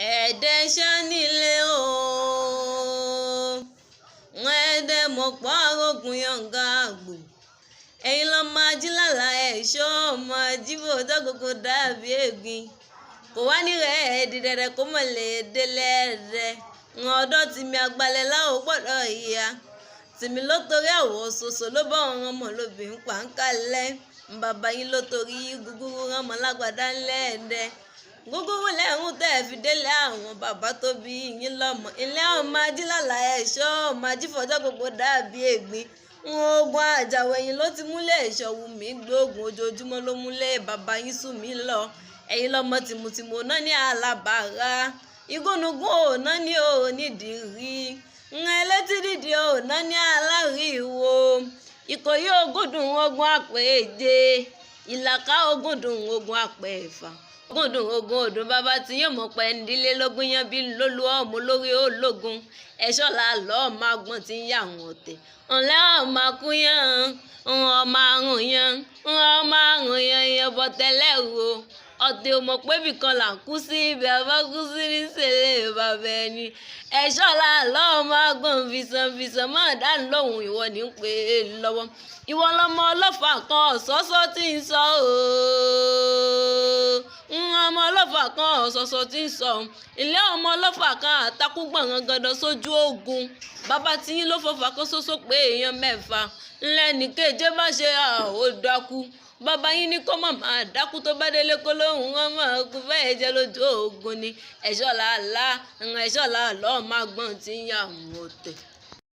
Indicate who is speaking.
Speaker 1: ẹ̀ẹ́dẹ́ ṣánilé o ẹ̀ẹ́dẹ́ mọ̀pọ̀ arógun yọ̀ǹgà àgbò ẹ̀yin lọ́ máa jí lálá ẹ̀ṣọ́ ọmọ ajíbò dọ́gbogbo dàbí ègbin kò wá nírẹ̀ ẹ̀ẹ́dẹ̀dẹ̀ kó mọ̀ lè délé ẹ̀ẹ́dẹ́ ọ̀dọ́ tìmí àgbàlẹ̀ láwọ̀ gbọ́dọ̀ ìyá tìmí ló torí àwọ̀ ṣoṣo ló bá wọn ọmọ lóbìnrin pàǹkálẹ̀ bàbá yín ló torí gúgúrú ọmọ lágbàdá ńlẹ́ẹ̀dẹ́ gúgúrú lẹ́hún tẹ́ fi délé àwọn bàbá tó bí yín lọ́mọ ilé ọmọ ajílàlà ẹ̀ṣọ́ ọmọ ajífọ́jọ́ gbogbo dàbí ègbin ogun àjàwẹ̀yìn ló ti múlẹ̀ ìṣọ̀wù mí gbóògùn ojoojúmọ́ ló múlẹ̀ bàbá yín sùn mí lọ ẹ̀yin lọ́mọ tìmùtìmù náà ní alábàárà igúnnugún òná ní onídìrí ẹlẹ́tì dídì òná ní aláríwo ìkòyí ogúndùn ogun àpèje ìlàkà ogúndùn ogun àpẹ̀fà ogúndùn ogun ọdún bàbá tí yóò mọ̀ pé ndílélógún yan bí lólu ọmọ lórí ológun ẹ̀ṣọ́ la lọ́ọ́ máa gbọ́n tí ń yà wọ́n tẹ̀ ńlẹ́ ọmọ akúnyàn ọmọ àrùn yan ọmọ àrùn yan yan bọ́ tẹ́lẹ̀ ro ọ̀tẹ̀ ò mọ̀ pé bìkan là ń kú sí ibẹ̀ ọba kú sí ní sẹ́lẹ̀ bàbá ẹni ẹ̀ṣọ́ la lọ́ọ́ máa gbọ́n fìsànfìsàn máa dánù lóhùn ìwọ ní pé lọ́wọ́ ìwọ lọmọ ọlọ́fà kan ọ̀sọ́sọ́ tí ń sọ ọmọ ọlọ́fà kan ọ̀sọ̀ọ̀sọ̀ tí ń sọ ilé ọmọ ọlọ́fà kan àtakúgbọ̀n gandan sójú ogun bàbá tí yín ló fọfà kó ṣoṣo pé èèyàn mẹ́fà ńlẹ́ ní kéje bá ṣe ó dákú bàbá yín ní kó má máa dákú tó bá délé kó lóhùn wọn máa kú fẹ́ẹ́ jẹ́ lójú ogun ni ẹ̀ṣọ́ làálàá ẹ̀ṣọ́ làálọ́ máa gbọ́n tí ń yà wọ́n tẹ̀.